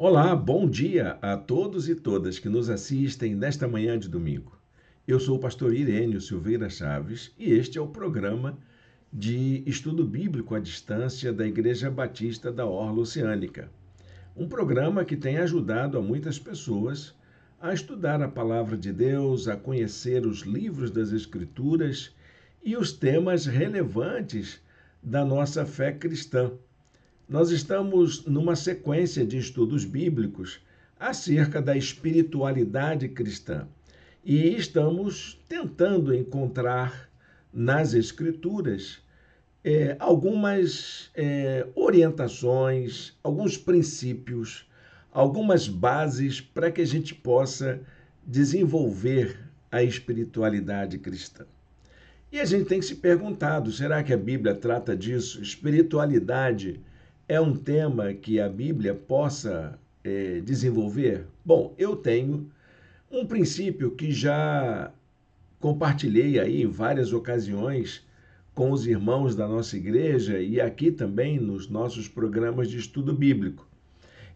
Olá, bom dia a todos e todas que nos assistem nesta manhã de domingo. Eu sou o pastor Irênio Silveira Chaves e este é o programa de estudo bíblico à distância da Igreja Batista da Orla Oceânica. Um programa que tem ajudado a muitas pessoas a estudar a palavra de Deus, a conhecer os livros das Escrituras e os temas relevantes da nossa fé cristã. Nós estamos numa sequência de estudos bíblicos acerca da espiritualidade cristã e estamos tentando encontrar nas Escrituras algumas orientações, alguns princípios, algumas bases para que a gente possa desenvolver a espiritualidade cristã. E a gente tem se perguntado, será que a Bíblia trata disso? Espiritualidade é um tema que a Bíblia possa desenvolver? Bom, eu tenho um princípio que já compartilhei aí em várias ocasiões com os irmãos da nossa igreja e aqui também nos nossos programas de estudo bíblico.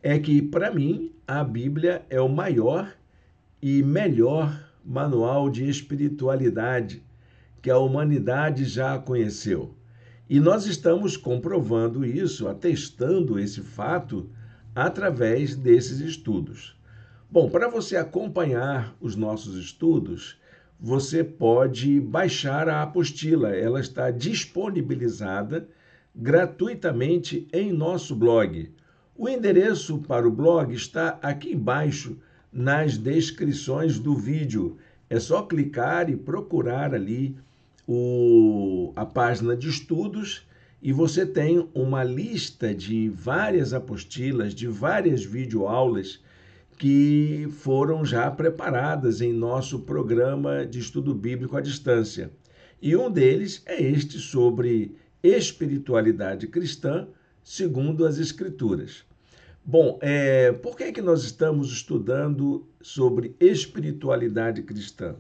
É que, para mim, a Bíblia é o maior e melhor manual de espiritualidade que a humanidade já conheceu. E nós estamos comprovando isso, atestando esse fato, através desses estudos. Bom, para você acompanhar os nossos estudos, você pode baixar a apostila. Ela está disponibilizada gratuitamente em nosso blog. O endereço para o blog está aqui embaixo nas descrições do vídeo. É só clicar e procurar ali a página de estudos e você tem uma lista de várias apostilas, de várias videoaulas que foram já preparadas em nosso programa de estudo bíblico à distância. E um deles é este sobre espiritualidade cristã segundo as Escrituras. Bom, por que nós estamos estudando sobre espiritualidade cristã?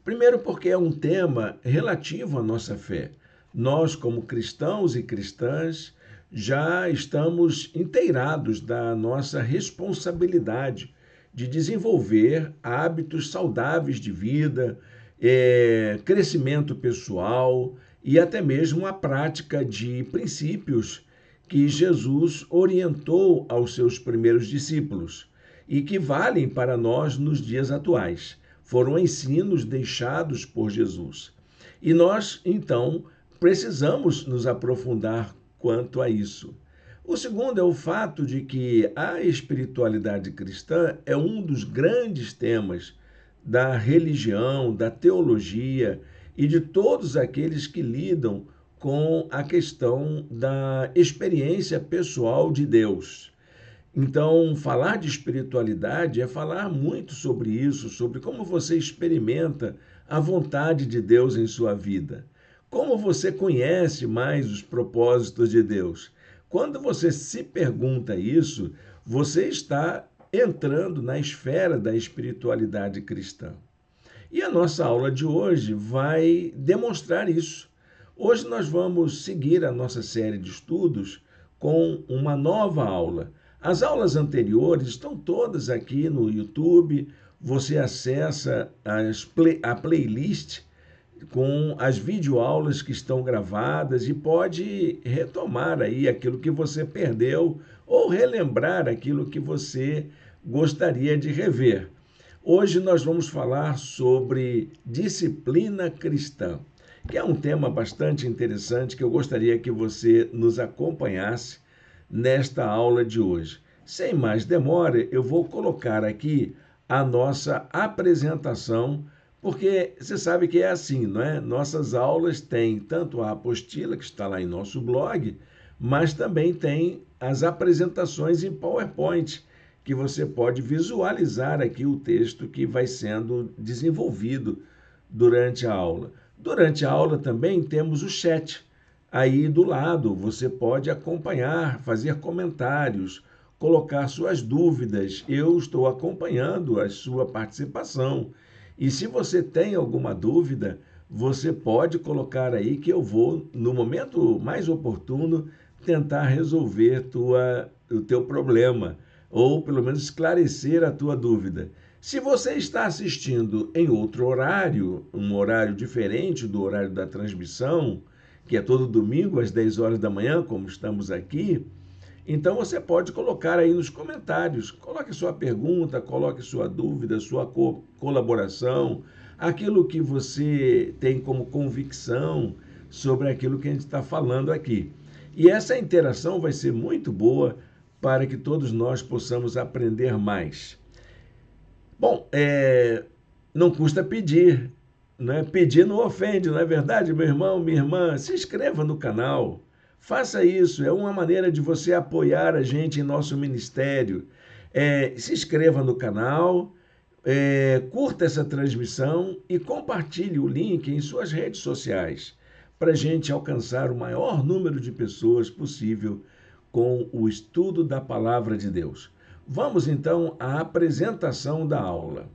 Primeiro, porque é um tema relativo à nossa fé. Nós, como cristãos e cristãs, já estamos inteirados da nossa responsabilidade de desenvolver hábitos saudáveis de vida, crescimento pessoal e até mesmo a prática de princípios que Jesus orientou aos seus primeiros discípulos e que valem para nós nos dias atuais. Foram ensinos deixados por Jesus. E nós, então, precisamos nos aprofundar quanto a isso. O segundo é o fato de que a espiritualidade cristã é um dos grandes temas da religião, da teologia e de todos aqueles que lidam com a questão da experiência pessoal de Deus. Então, falar de espiritualidade é falar muito sobre isso, sobre como você experimenta a vontade de Deus em sua vida. Como você conhece mais os propósitos de Deus? Quando você se pergunta isso, você está entrando na esfera da espiritualidade cristã. E a nossa aula de hoje vai demonstrar isso. Hoje nós vamos seguir a nossa série de estudos com uma nova aula. As aulas anteriores estão todas aqui no YouTube. Você acessa a playlist com as videoaulas que estão gravadas e pode retomar aí aquilo que você perdeu ou relembrar aquilo que você gostaria de rever. Hoje nós vamos falar sobre disciplina cristã, que é um tema bastante interessante que eu gostaria que você nos acompanhasse nesta aula de hoje. Sem mais demora, eu vou colocar aqui a nossa apresentação, porque você sabe que é assim, não é? Nossas aulas têm tanto a apostila, que está lá em nosso blog, mas também tem as apresentações em PowerPoint, que você pode visualizar aqui o texto que vai sendo desenvolvido durante a aula. Durante a aula também temos o chat. Aí do lado você pode acompanhar, fazer comentários, colocar suas dúvidas. Eu estou acompanhando a sua participação. E se você tem alguma dúvida, você pode colocar aí que eu vou, no momento mais oportuno, tentar resolver o teu problema, ou pelo menos esclarecer a tua dúvida. Se você está assistindo em outro horário, um horário diferente do horário da transmissão, que é todo domingo às 10 horas da manhã, como estamos aqui, então você pode colocar aí nos comentários, coloque sua pergunta, coloque sua dúvida, sua colaboração, aquilo que você tem como convicção sobre aquilo que a gente está falando aqui. E essa interação vai ser muito boa para que todos nós possamos aprender mais. Bom, não custa pedir, né? Pedir não ofende, não é verdade, meu irmão, minha irmã? Se inscreva no canal, faça isso, é uma maneira de você apoiar a gente em nosso ministério. Se inscreva no canal, curta essa transmissão e compartilhe o link em suas redes sociais, para a gente alcançar o maior número de pessoas possível com o estudo da Palavra de Deus. Vamos então à apresentação da aula.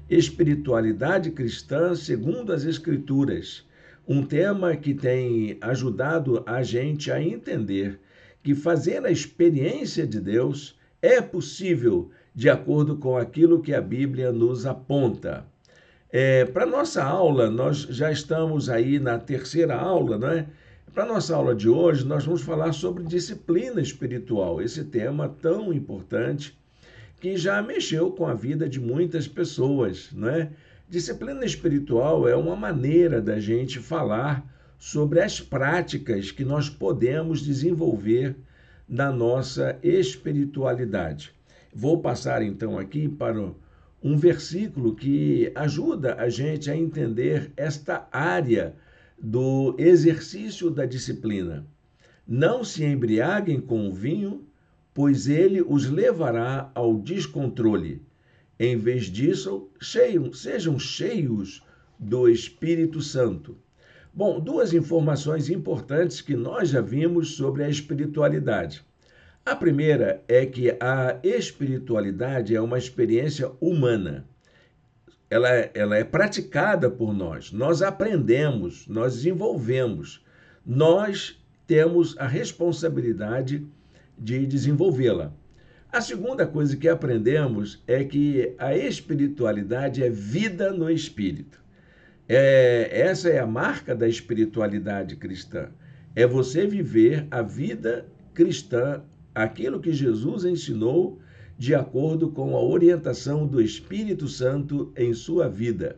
Espiritualidade cristã segundo as Escrituras, um tema que tem ajudado a gente a entender que fazer a experiência de Deus é possível de acordo com aquilo que a Bíblia nos aponta. Para nossa aula, nós já estamos aí na terceira aula, não é? Para nossa aula de hoje, nós vamos falar sobre disciplina espiritual, esse tema tão importante que já mexeu com a vida de muitas pessoas, não é? Disciplina espiritual é uma maneira da gente falar sobre as práticas que nós podemos desenvolver na nossa espiritualidade. Vou passar então aqui para um versículo que ajuda a gente a entender esta área do exercício da disciplina. Não se embriaguem com o vinho, pois ele os levará ao descontrole. Em vez disso, sejam cheios do Espírito Santo. Bom, duas informações importantes que nós já vimos sobre a espiritualidade. A primeira é que a espiritualidade é uma experiência humana. Ela é praticada por nós. Nós aprendemos, nós desenvolvemos. Nós temos a responsabilidade de desenvolvê-la. A segunda coisa que aprendemos é que a espiritualidade é vida no espírito. Essa é a marca da espiritualidade cristã. É você viver a vida cristã, aquilo que Jesus ensinou, de acordo com a orientação do Espírito Santo em sua vida.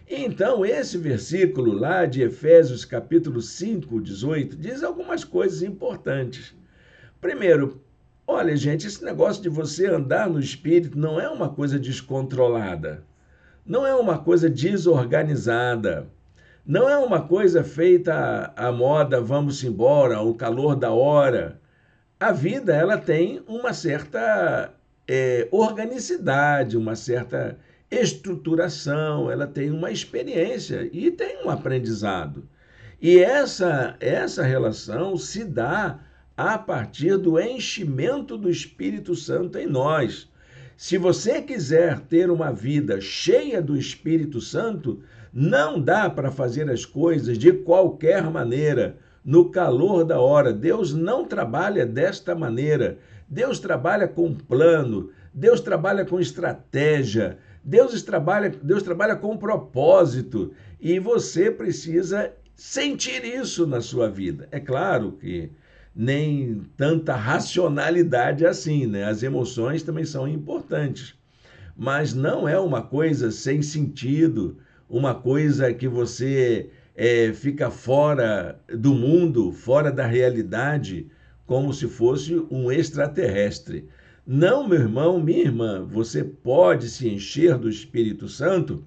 Então, esse versículo lá de Efésios capítulo 5, 18, diz algumas coisas importantes. Primeiro, olha, gente, esse negócio de você andar no Espírito não é uma coisa descontrolada, não é uma coisa desorganizada, não é uma coisa feita à moda, vamos embora, ao calor da hora. A vida, ela tem uma certa organicidade, uma certa estruturação, ela tem uma experiência e tem um aprendizado. E essa relação se dá a partir do enchimento do Espírito Santo em nós. Se você quiser ter uma vida cheia do Espírito Santo, não dá para fazer as coisas de qualquer maneira, no calor da hora. Deus não trabalha desta maneira. Deus trabalha com plano, Deus trabalha com estratégia, Deus trabalha com propósito, e você precisa sentir isso na sua vida. É claro que nem tanta racionalidade assim, né? As emoções também são importantes, mas não é uma coisa sem sentido, uma coisa que você fica fora do mundo, fora da realidade, como se fosse um extraterrestre. Não, meu irmão, minha irmã, você pode se encher do Espírito Santo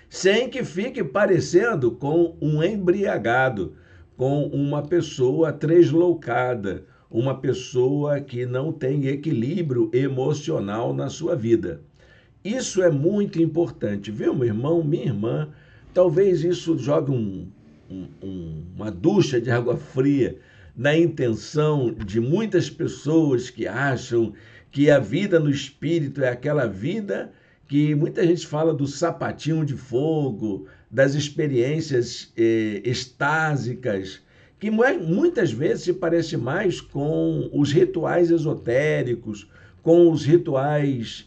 sem que fique parecendo com um embriagado, com uma pessoa tresloucada, uma pessoa que não tem equilíbrio emocional na sua vida. Isso é muito importante, viu, meu irmão, minha irmã? Talvez isso jogue uma ducha de água fria na intenção de muitas pessoas que acham que a vida no espírito é aquela vida que muita gente fala do sapatinho de fogo, das experiências extásicas, que muitas vezes se parece mais com os rituais esotéricos, com os rituais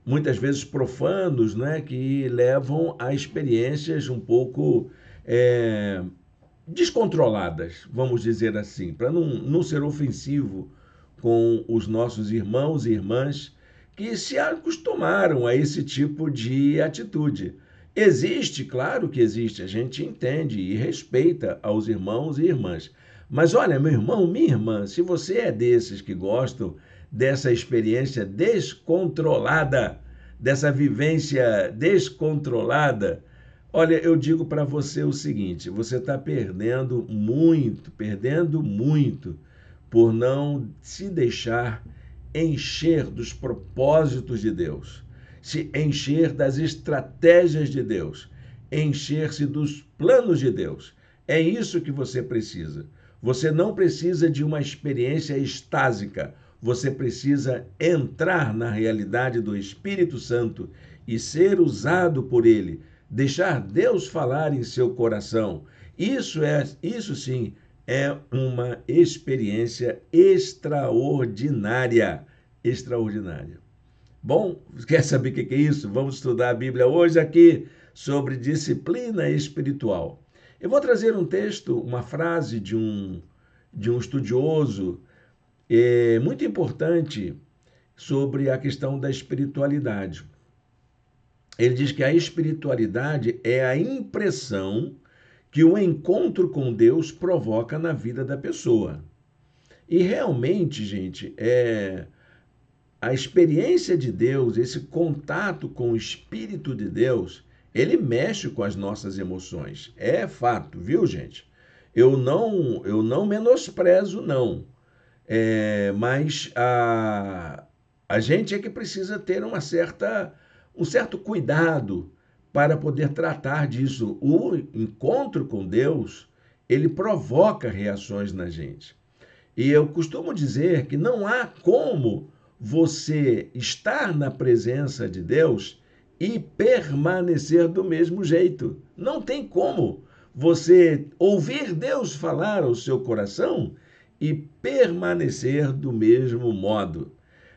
muitas vezes profanos, né, que levam a experiências um pouco descontroladas, vamos dizer assim, para não ser ofensivo com os nossos irmãos e irmãs que se acostumaram a esse tipo de atitude. Existe, claro que existe, a gente entende e respeita aos irmãos e irmãs. Mas olha, meu irmão, minha irmã, se você é desses que gostam dessa experiência descontrolada, dessa vivência descontrolada, olha, eu digo para você o seguinte: você está perdendo muito, por não se deixar encher dos propósitos de Deus, se encher das estratégias de Deus, encher-se dos planos de Deus. É isso que você precisa. Você não precisa de uma experiência extásica. Você precisa entrar na realidade do Espírito Santo e ser usado por ele. Deixar Deus falar em seu coração. Isso sim é uma experiência extraordinária. Extraordinária. Bom, quer saber o que é isso? Vamos estudar a Bíblia hoje aqui sobre disciplina espiritual. Eu vou trazer um texto, uma frase de um estudioso muito importante sobre a questão da espiritualidade. Ele diz que a espiritualidade é a impressão que o encontro com Deus provoca na vida da pessoa. E realmente, gente, a experiência de Deus, esse contato com o Espírito de Deus, ele mexe com as nossas emoções. É fato, viu, gente? Eu não menosprezo, não. Mas a gente é que precisa ter um certo cuidado para poder tratar disso. O encontro com Deus, ele provoca reações na gente. E eu costumo dizer que não há como você estar na presença de Deus e permanecer do mesmo jeito. Não tem como você ouvir Deus falar ao seu coração e permanecer do mesmo modo.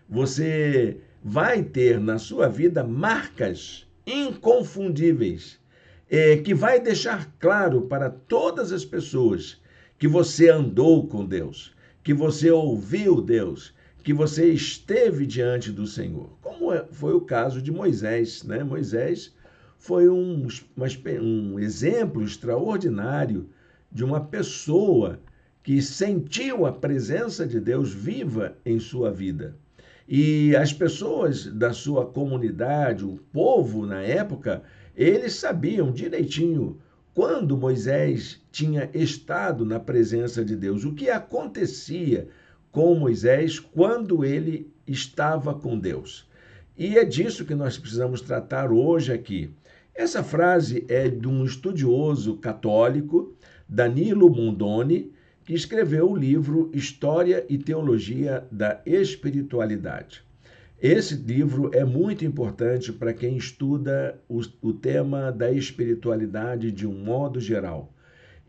Você vai ter na sua vida marcas inconfundíveis, que vai deixar claro para todas as pessoas que você andou com Deus, que você ouviu Deus, que você esteve diante do Senhor. Como foi o caso de Moisés, né? Moisés foi um exemplo extraordinário de uma pessoa que sentiu a presença de Deus viva em sua vida. E as pessoas da sua comunidade, o povo na época, eles sabiam direitinho quando Moisés tinha estado na presença de Deus, o que acontecia com Moisés quando ele estava com Deus. E é disso que nós precisamos tratar hoje aqui. Essa frase é de um estudioso católico, Danilo Mondoni, que escreveu o livro História e Teologia da Espiritualidade. Esse livro é muito importante para quem estuda o tema da espiritualidade de um modo geral.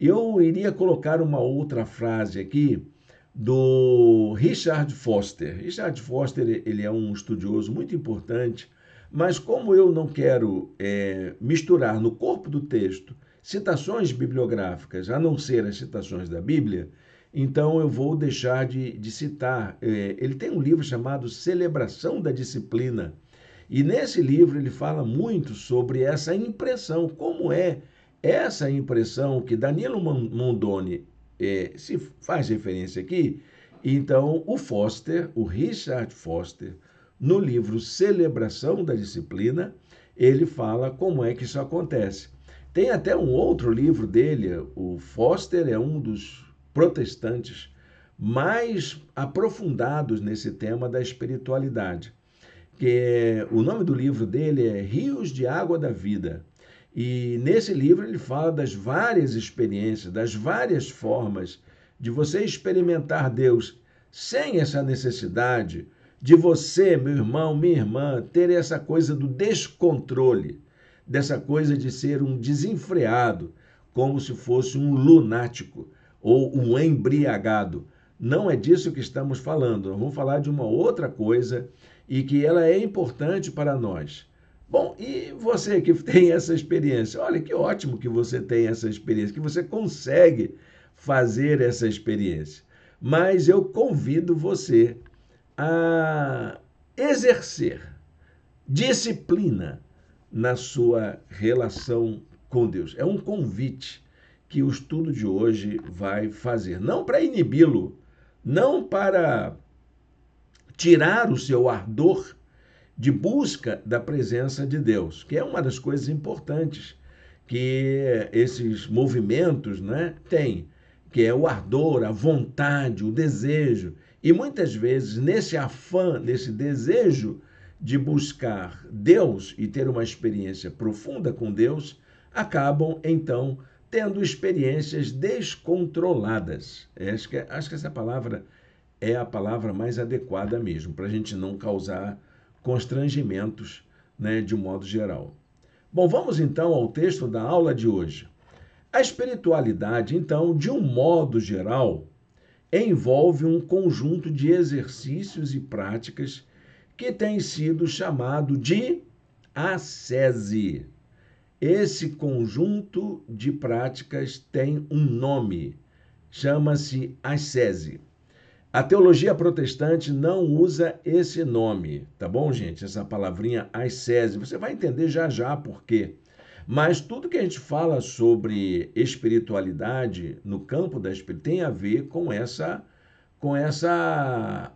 Eu iria colocar uma outra frase aqui do Richard Foster. Richard Foster, ele é um estudioso muito importante, mas como eu não quero misturar no corpo do texto citações bibliográficas, a não ser as citações da Bíblia, então eu vou deixar de citar. Ele tem um livro chamado Celebração da Disciplina, e nesse livro ele fala muito sobre essa impressão, como é essa impressão que Danilo Mondoni se faz referência aqui. Então o Richard Foster, no livro Celebração da Disciplina, ele fala como é que isso acontece. Tem até um outro livro dele, o Foster é um dos protestantes mais aprofundados nesse tema da espiritualidade. O nome do livro dele é Rios de Água da Vida. E nesse livro ele fala das várias experiências, das várias formas de você experimentar Deus sem essa necessidade de você, meu irmão, minha irmã, ter essa coisa do descontrole, dessa coisa de ser um desenfreado, como se fosse um lunático. ou um embriagado. Não é disso que estamos falando. Nós vamos falar de uma outra coisa e que ela é importante para nós. Bom, e você que tem essa experiência? Olha que ótimo que você tem essa experiência, que você consegue fazer essa experiência. Mas eu convido você a exercer disciplina na sua relação com Deus. É um convite que o estudo de hoje vai fazer. Não para inibi-lo, não para tirar o seu ardor de busca da presença de Deus, que é uma das coisas importantes que esses movimentos, né, têm, que é o ardor, a vontade, o desejo. E muitas vezes, nesse afã, nesse desejo de buscar Deus e ter uma experiência profunda com Deus, acabam, então, tendo experiências descontroladas. Acho que essa palavra é a palavra mais adequada mesmo, para a gente não causar constrangimentos, né, de um modo geral. Bom, vamos então ao texto da aula de hoje. A espiritualidade, então, de um modo geral, envolve um conjunto de exercícios e práticas que tem sido chamado de ascese. Esse conjunto de práticas tem um nome, chama-se ascese. A teologia protestante não usa esse nome, tá bom, gente? Essa palavrinha ascese. Você vai entender já já por quê. Mas tudo que a gente fala sobre espiritualidade no campo da espiritualidade tem a ver com essa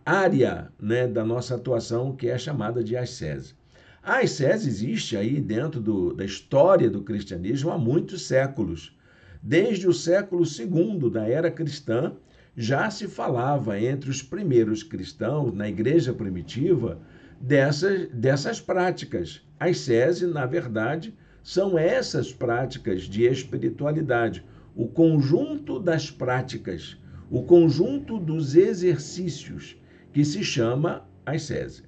área, né, da nossa atuação que é chamada de ascese. A ascese existe aí dentro da história do cristianismo há muitos séculos. Desde o século II da era cristã, já se falava entre os primeiros cristãos, na igreja primitiva, dessas práticas. A ascese, na verdade, são essas práticas de espiritualidade, o conjunto das práticas, o conjunto dos exercícios, que se chama ascese.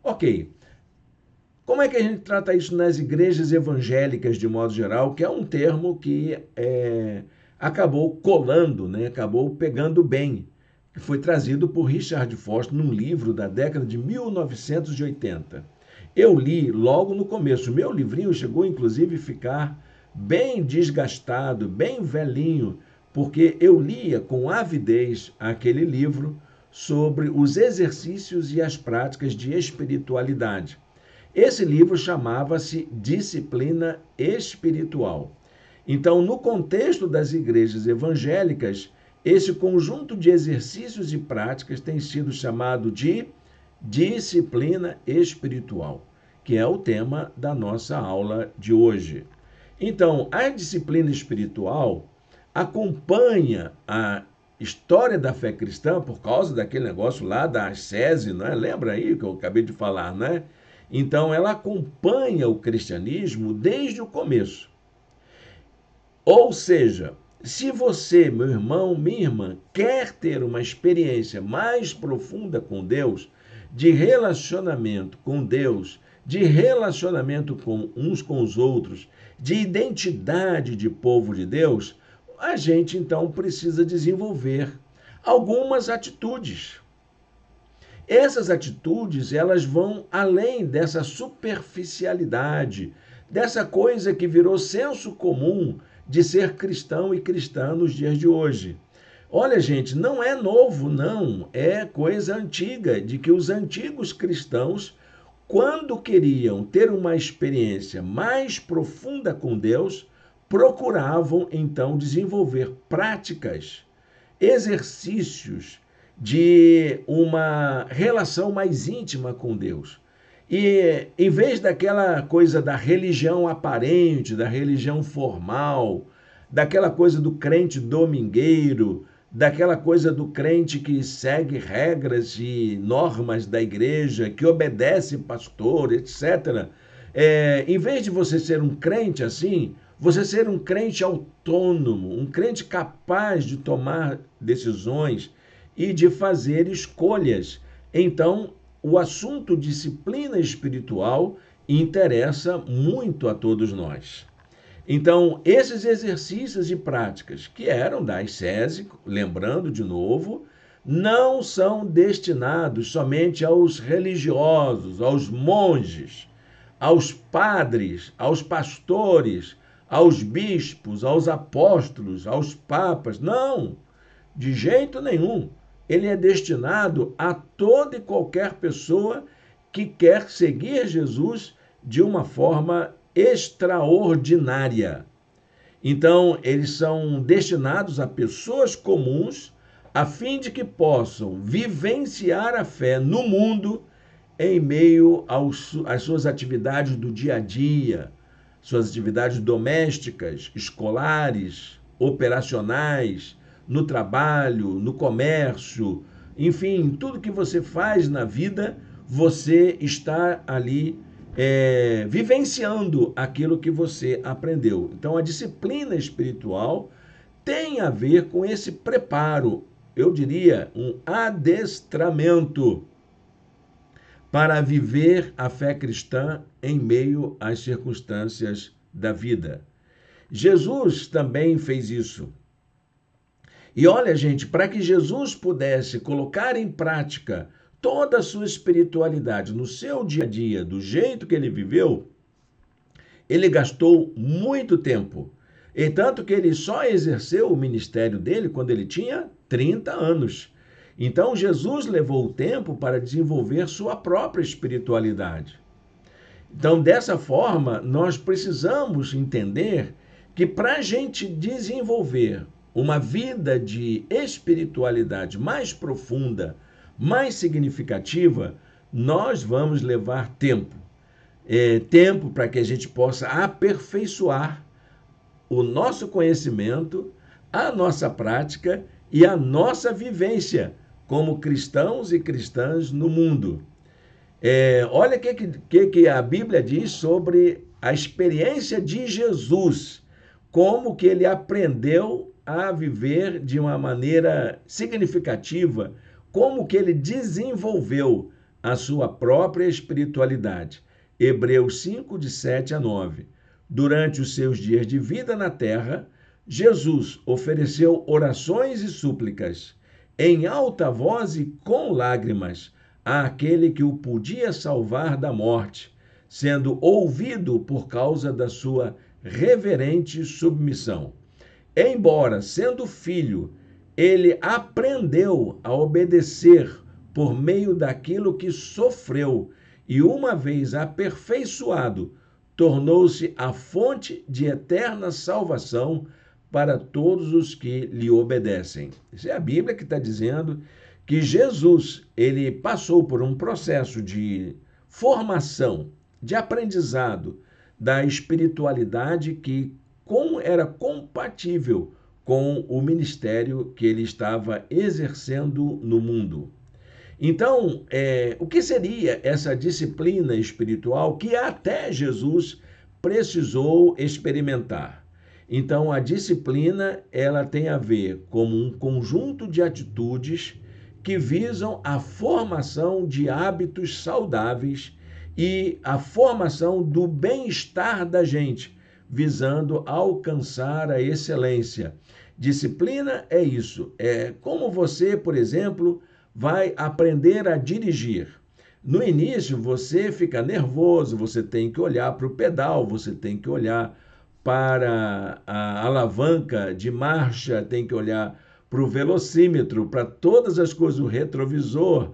Ok, como é que a gente trata isso nas igrejas evangélicas, de modo geral, que é um termo que acabou colando, né? Acabou pegando bem, que foi trazido por Richard Foster num livro da década de 1980. Eu li logo no começo. Meu livrinho chegou, inclusive, a ficar bem desgastado, bem velhinho, porque eu lia com avidez aquele livro sobre os exercícios e as práticas de espiritualidade. Esse livro chamava-se Disciplina Espiritual. Então, no contexto das igrejas evangélicas, esse conjunto de exercícios e práticas tem sido chamado de disciplina espiritual, que é o tema da nossa aula de hoje. Então, a disciplina espiritual acompanha a história da fé cristã por causa daquele negócio lá da ascese, não é? Lembra aí que eu acabei de falar, né? Então, ela acompanha o cristianismo desde o começo. Ou seja, se você, meu irmão, minha irmã, quer ter uma experiência mais profunda com Deus, de relacionamento com Deus, de relacionamento com uns com os outros, de identidade de povo de Deus, a gente então precisa desenvolver algumas atitudes. Essas atitudes, elas vão além dessa superficialidade, dessa coisa que virou senso comum de ser cristão e cristã nos dias de hoje. Olha, gente, não é novo, não. É coisa antiga, de que os antigos cristãos, quando queriam ter uma experiência mais profunda com Deus, procuravam, então, desenvolver práticas, exercícios de uma relação mais íntima com Deus. E em vez daquela coisa da religião aparente, da religião formal, daquela coisa do crente domingueiro, daquela coisa do crente que segue regras e normas da igreja, que obedece pastor, etc. Em vez de você ser um crente assim, você ser um crente autônomo, um crente capaz de tomar decisões e de fazer escolhas. Então, o assunto disciplina espiritual interessa muito a todos nós. Então, esses exercícios e práticas que eram da ascese, lembrando de novo, não são destinados somente aos religiosos, aos monges, aos padres, aos pastores, aos bispos, aos apóstolos, aos papas. Não, de jeito nenhum. Ele é destinado a toda e qualquer pessoa que quer seguir Jesus de uma forma extraordinária. Então, eles são destinados a pessoas comuns, a fim de que possam vivenciar a fé no mundo em meio às suas atividades do dia a dia, suas atividades domésticas, escolares, operacionais, no trabalho, no comércio, enfim, tudo que você faz na vida, você está ali vivenciando aquilo que você aprendeu. Então, a disciplina espiritual tem a ver com esse preparo, eu diria, um adestramento para viver a fé cristã em meio às circunstâncias da vida. Jesus também fez isso. E olha, gente, para que Jesus pudesse colocar em prática toda a sua espiritualidade no seu dia a dia, do jeito que ele viveu, ele gastou muito tempo. E tanto que ele só exerceu o ministério dele quando ele tinha 30 anos. Então, Jesus levou o tempo para desenvolver sua própria espiritualidade. Então, dessa forma, nós precisamos entender que para a gente desenvolver uma vida de espiritualidade mais profunda, mais significativa, nós vamos levar tempo. Tempo para que a gente possa aperfeiçoar o nosso conhecimento, a nossa prática e a nossa vivência como cristãos e cristãs no mundo. Olha o que a Bíblia diz sobre a experiência de Jesus, como que ele aprendeu a viver de uma maneira significativa, como que ele desenvolveu a sua própria espiritualidade. Hebreus 5, de 7 a 9. Durante os seus dias de vida na terra, Jesus ofereceu orações e súplicas, em alta voz e com lágrimas, àquele que o podia salvar da morte, sendo ouvido por causa da sua reverente submissão. Embora sendo filho, ele aprendeu a obedecer por meio daquilo que sofreu e, uma vez aperfeiçoado, tornou-se a fonte de eterna salvação para todos os que lhe obedecem. Isso é a Bíblia que está dizendo que Jesus, ele passou por um processo de formação, de aprendizado da espiritualidade que era compatível com o ministério que ele estava exercendo no mundo. Então, o que seria essa disciplina espiritual que até Jesus precisou experimentar? Então, a disciplina, ela tem a ver com um conjunto de atitudes que visam a formação de hábitos saudáveis e a formação do bem-estar da gente, visando alcançar a excelência. Disciplina é isso, é como você, por exemplo, vai aprender a dirigir. No início, você fica nervoso, você tem que olhar para o pedal, você tem que olhar para a alavanca de marcha, tem que olhar para o velocímetro, para todas as coisas, o retrovisor,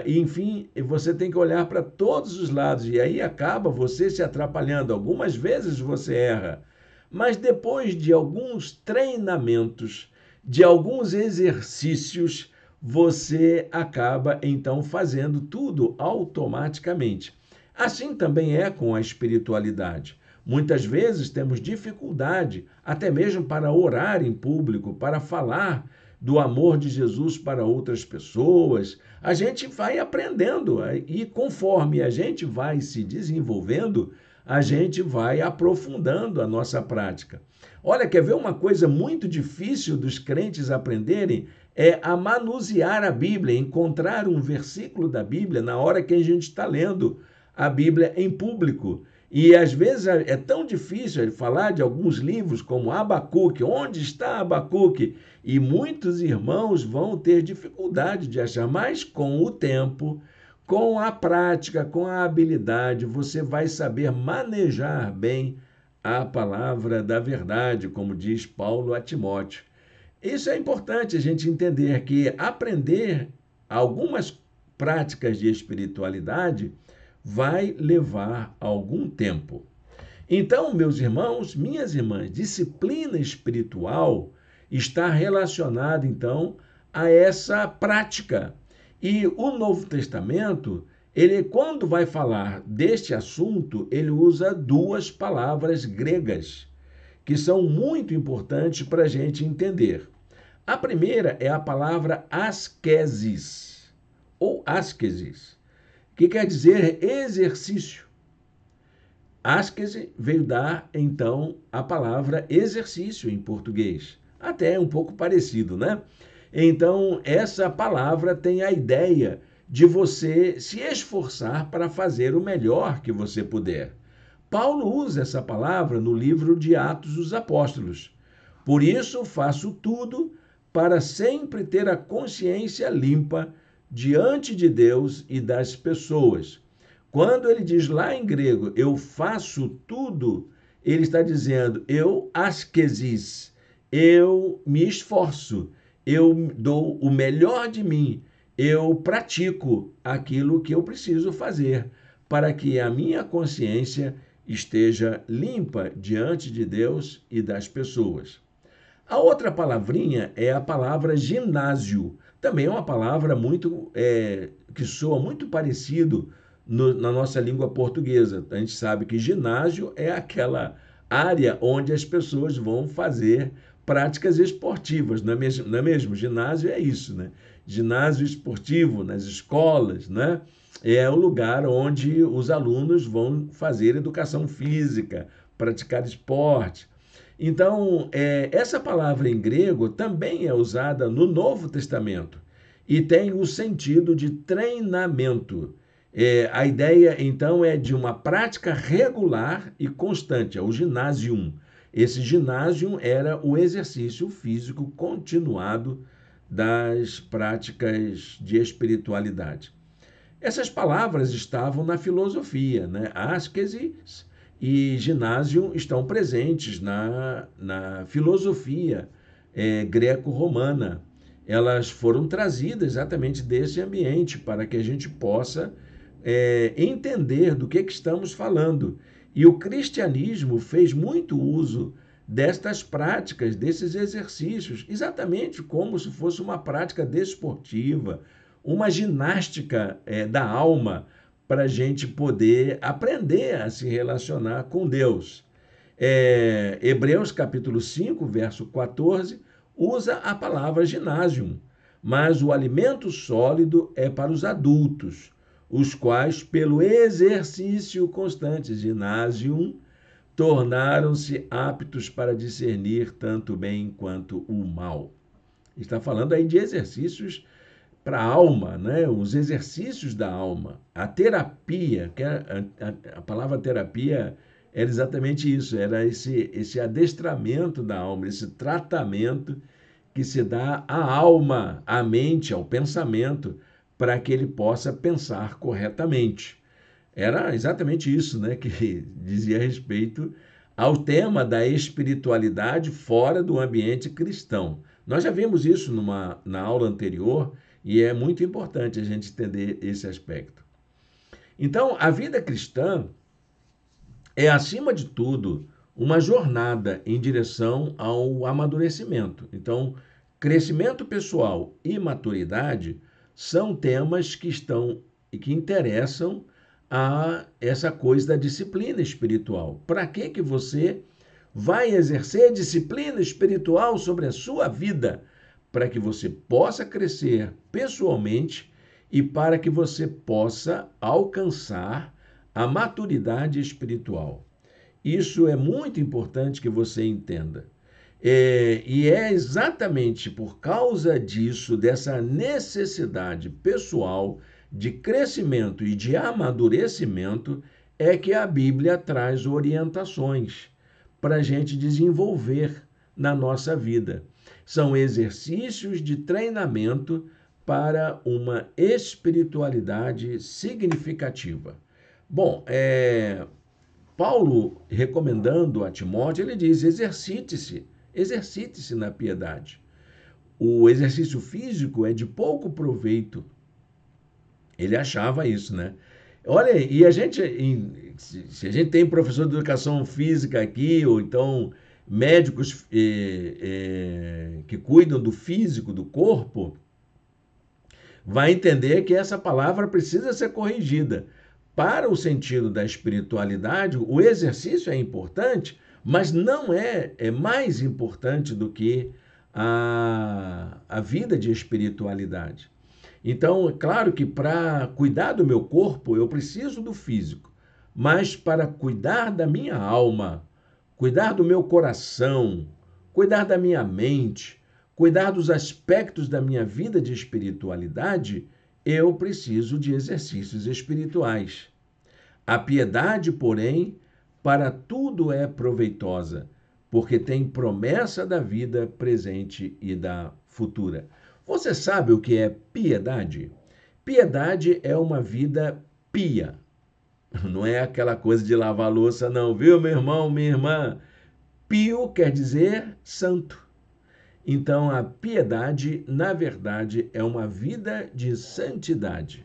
enfim, você tem que olhar para todos os lados e aí acaba você se atrapalhando. Algumas vezes você erra, mas depois de alguns treinamentos, de alguns exercícios, você acaba então fazendo tudo automaticamente. Assim também é com a espiritualidade. Muitas vezes temos dificuldade, até mesmo para orar em público, para falar do amor de Jesus para outras pessoas. A gente vai aprendendo e conforme a gente vai se desenvolvendo, a gente vai aprofundando a nossa prática. Olha, quer ver uma coisa muito difícil dos crentes aprenderem? É a manusear a Bíblia, encontrar um versículo da Bíblia na hora que a gente está lendo a Bíblia em público. E às vezes é tão difícil falar de alguns livros como Abacuque, onde está Abacuque? E muitos irmãos vão ter dificuldade de achar, mas com o tempo, com a prática, com a habilidade, você vai saber manejar bem a palavra da verdade, como diz Paulo a Timóteo. Isso é importante a gente entender que aprender algumas práticas de espiritualidade vai levar algum tempo. Então, meus irmãos, minhas irmãs, disciplina espiritual está relacionada, então, a essa prática. E o Novo Testamento, ele, quando vai falar deste assunto, ele usa duas palavras gregas, que são muito importantes para a gente entender. A primeira é a palavra ascesis, ou ascesis, que quer dizer exercício. Ascese veio dar, então, a palavra exercício em português. Até um pouco parecido, né? Então, essa palavra tem a ideia de você se esforçar para fazer o melhor que você puder. Paulo usa essa palavra no livro de Atos dos Apóstolos. Por isso, faço tudo para sempre ter a consciência limpa diante de Deus e das pessoas. Quando ele diz lá em grego, eu faço tudo, ele está dizendo, eu ascesis, eu me esforço, eu dou o melhor de mim, eu pratico aquilo que eu preciso fazer para que a minha consciência esteja limpa diante de Deus e das pessoas. A outra palavrinha é a palavra ginásio. Também é uma palavra muito que soa muito parecido na nossa língua portuguesa. A gente sabe que ginásio é aquela área onde as pessoas vão fazer práticas esportivas, não é mesmo? Ginásio é isso, né? Ginásio esportivo nas escolas, né? É o lugar onde os alunos vão fazer educação física, praticar esporte. Então, essa palavra em grego também é usada no Novo Testamento e tem o sentido de treinamento. A ideia, então, é de uma prática regular e constante, é o ginásio. Esse ginásio era o exercício físico continuado das práticas de espiritualidade. Essas palavras estavam na filosofia, né? Ascesis e ginásio estão presentes na filosofia greco-romana. Elas foram trazidas exatamente desse ambiente para que a gente possa entender do que estamos falando. E o cristianismo fez muito uso destas práticas, desses exercícios, exatamente como se fosse uma prática desportiva, uma ginástica da alma, para a gente poder aprender a se relacionar com Deus. Hebreus capítulo 5, verso 14, usa a palavra ginásio, mas o alimento sólido é para os adultos, os quais, pelo exercício constante, ginásio, tornaram-se aptos para discernir tanto o bem quanto o mal. Está falando aí de exercícios para a alma, né? Os exercícios da alma. A terapia, que a palavra terapia era exatamente isso, era esse adestramento da alma, esse tratamento que se dá à alma, à mente, ao pensamento, para que ele possa pensar corretamente. Era exatamente isso, né, que dizia respeito ao tema da espiritualidade fora do ambiente cristão. Nós já vimos isso na aula anterior e é muito importante a gente entender esse aspecto. Então, a vida cristã é, acima de tudo, uma jornada em direção ao amadurecimento. Então, crescimento pessoal e maturidade são temas que interessam a essa coisa da disciplina espiritual. Para que você vai exercer disciplina espiritual sobre a sua vida? Para que você possa crescer pessoalmente e para que você possa alcançar a maturidade espiritual. Isso é muito importante que você entenda. E é exatamente por causa disso, dessa necessidade pessoal de crescimento e de amadurecimento, é que a Bíblia traz orientações para a gente desenvolver na nossa vida. São exercícios de treinamento para uma espiritualidade significativa. Bom, Paulo, recomendando a Timóteo, ele diz: exercite-se na piedade. O exercício físico é de pouco proveito. Ele achava isso, né? Olha, e a gente, se a gente tem professor de educação física aqui, ou então médicos que cuidam do físico, do corpo, vai entender que essa palavra precisa ser corrigida. Para o sentido da espiritualidade, o exercício é importante, mas não é mais importante do que a vida de espiritualidade. Então, é claro que para cuidar do meu corpo, eu preciso do físico, mas para cuidar da minha alma, cuidar do meu coração, cuidar da minha mente, cuidar dos aspectos da minha vida de espiritualidade, eu preciso de exercícios espirituais. A piedade, porém, para tudo é proveitosa, porque tem promessa da vida presente e da futura. Você sabe o que é piedade? Piedade é uma vida pia. Não é aquela coisa de lavar louça, não, viu, meu irmão, minha irmã? Pio quer dizer santo. Então, a piedade, na verdade, é uma vida de santidade.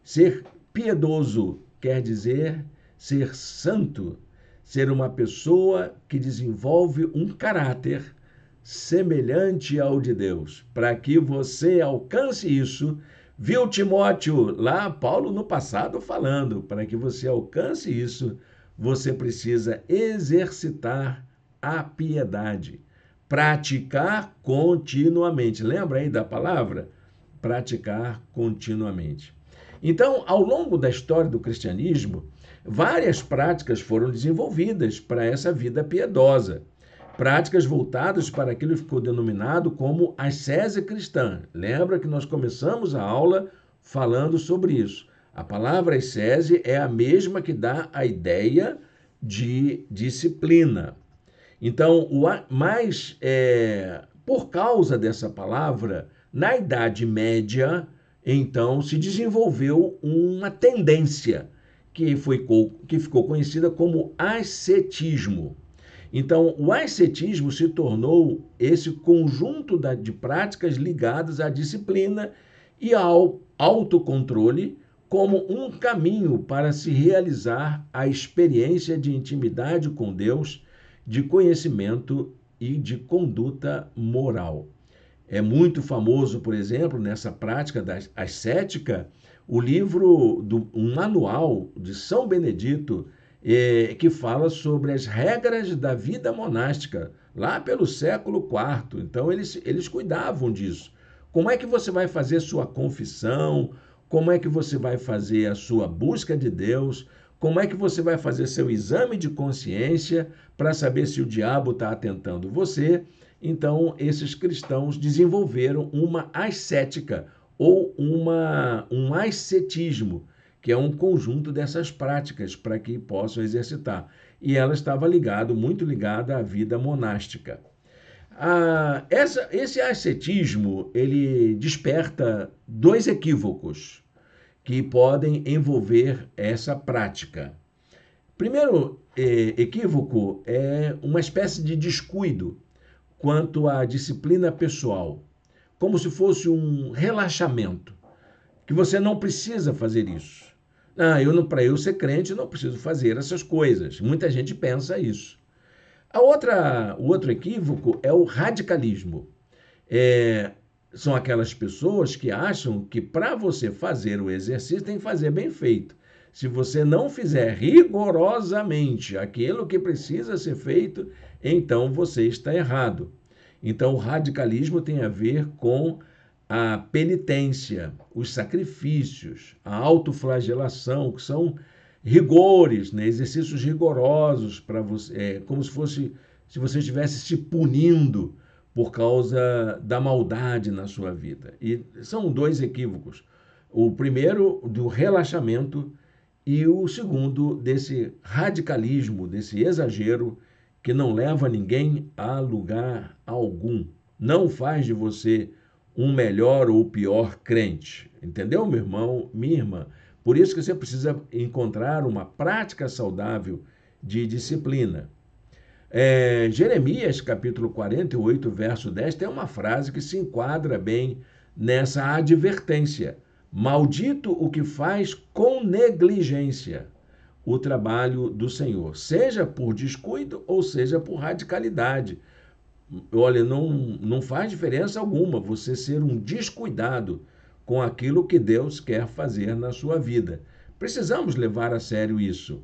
Ser piedoso quer dizer ser santo, ser uma pessoa que desenvolve um caráter semelhante ao de Deus. Para que você alcance isso, viu, Timóteo? Lá, Paulo no passado falando, para que você alcance isso, você precisa exercitar a piedade. Praticar continuamente. Lembra aí da palavra? Praticar continuamente. Então, ao longo da história do cristianismo, várias práticas foram desenvolvidas para essa vida piedosa. Práticas voltadas para aquilo que ficou denominado como ascese cristã. Lembra que nós começamos a aula falando sobre isso. A palavra ascese é a mesma que dá a ideia de disciplina. Então, por causa dessa palavra, na Idade Média, então se desenvolveu uma tendência que ficou conhecida como ascetismo. Então, o ascetismo se tornou esse conjunto de práticas ligadas à disciplina e ao autocontrole como um caminho para se realizar a experiência de intimidade com Deus, de conhecimento e de conduta moral. É muito famoso, por exemplo, nessa prática ascética, o livro, um manual de São Benedito, que fala sobre as regras da vida monástica, lá pelo século IV. Então, eles cuidavam disso. Como é que você vai fazer sua confissão? Como é que você vai fazer a sua busca de Deus? Como é que você vai fazer seu exame de consciência para saber se o diabo está atentando você? Então, esses cristãos desenvolveram uma ascética ou um ascetismo, que é um conjunto dessas práticas para que possam exercitar. E ela estava muito ligada à vida monástica. Esse ascetismo, ele desperta dois equívocos que podem envolver essa prática. Primeiro equívoco é uma espécie de descuido quanto à disciplina pessoal, como se fosse um relaxamento, que você não precisa fazer isso. Para eu ser crente, não preciso fazer essas coisas. Muita gente pensa isso. O outro equívoco é o radicalismo. São aquelas pessoas que acham que para você fazer o exercício tem que fazer bem feito. Se você não fizer rigorosamente aquilo que precisa ser feito, então você está errado. Então, o radicalismo tem a ver com a penitência, os sacrifícios, a autoflagelação, que são rigores, né? Exercícios rigorosos para você, como se você estivesse se punindo por causa da maldade na sua vida. E são dois equívocos. O primeiro, do relaxamento, e o segundo, desse radicalismo, desse exagero que não leva ninguém a lugar algum. Não faz de você um melhor ou pior crente. Entendeu, meu irmão, minha irmã? Por isso que você precisa encontrar uma prática saudável de disciplina. Jeremias, capítulo 48, verso 10, tem uma frase que se enquadra bem nessa advertência. Maldito o que faz com negligência o trabalho do Senhor, seja por descuido ou seja por radicalidade. Olha, não faz diferença alguma você ser um descuidado com aquilo que Deus quer fazer na sua vida. Precisamos levar a sério isso.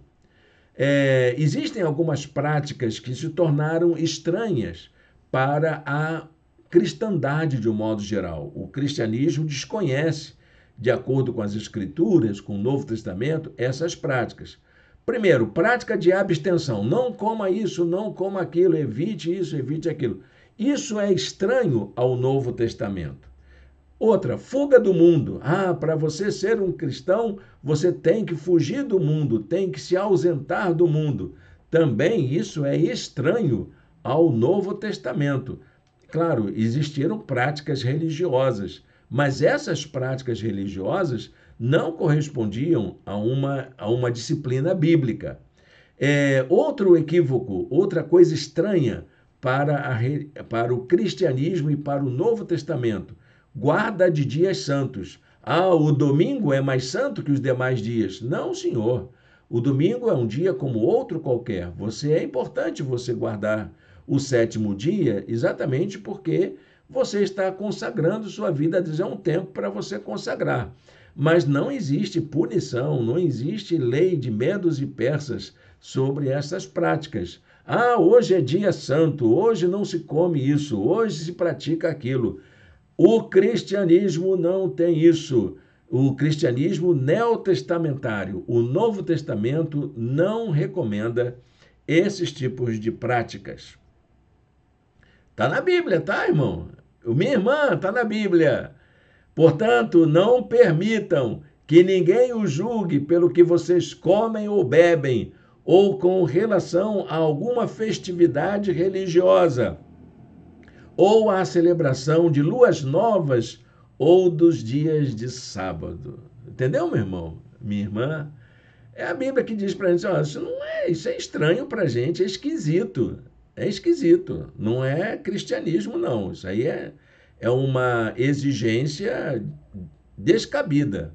Existem algumas práticas que se tornaram estranhas para a cristandade de um modo geral. O cristianismo desconhece, de acordo com as Escrituras, com o Novo Testamento, essas práticas. Primeiro, prática de abstenção. Não coma isso, não coma aquilo, evite isso, evite aquilo. Isso é estranho ao Novo Testamento. Outra, fuga do mundo. Para você ser um cristão, você tem que fugir do mundo, tem que se ausentar do mundo. Também isso é estranho ao Novo Testamento. Claro, existiram práticas religiosas, mas essas práticas religiosas não correspondiam a uma disciplina bíblica. Outro equívoco, outra coisa estranha para o cristianismo e para o Novo Testamento: guarda de dias santos. O domingo é mais santo que os demais dias. Não, senhor. O domingo é um dia como outro qualquer. É importante você guardar o sétimo dia, exatamente porque você está consagrando sua vida. É um tempo para você consagrar. Mas não existe punição, não existe lei de medos e persas sobre essas práticas. Hoje é dia santo, hoje não se come isso, hoje se pratica aquilo. O cristianismo não tem isso. O cristianismo neotestamentário, o Novo Testamento, não recomenda esses tipos de práticas. Está na Bíblia, tá, irmão? Minha irmã, está na Bíblia. Portanto, não permitam que ninguém os julgue pelo que vocês comem ou bebem, ou com relação a alguma festividade religiosa, ou à celebração de luas novas ou dos dias de sábado. Entendeu, meu irmão? Minha irmã? É a Bíblia que diz para a gente: isso é estranho para a gente, é esquisito. É esquisito. Não é cristianismo, não. Isso aí é uma exigência descabida.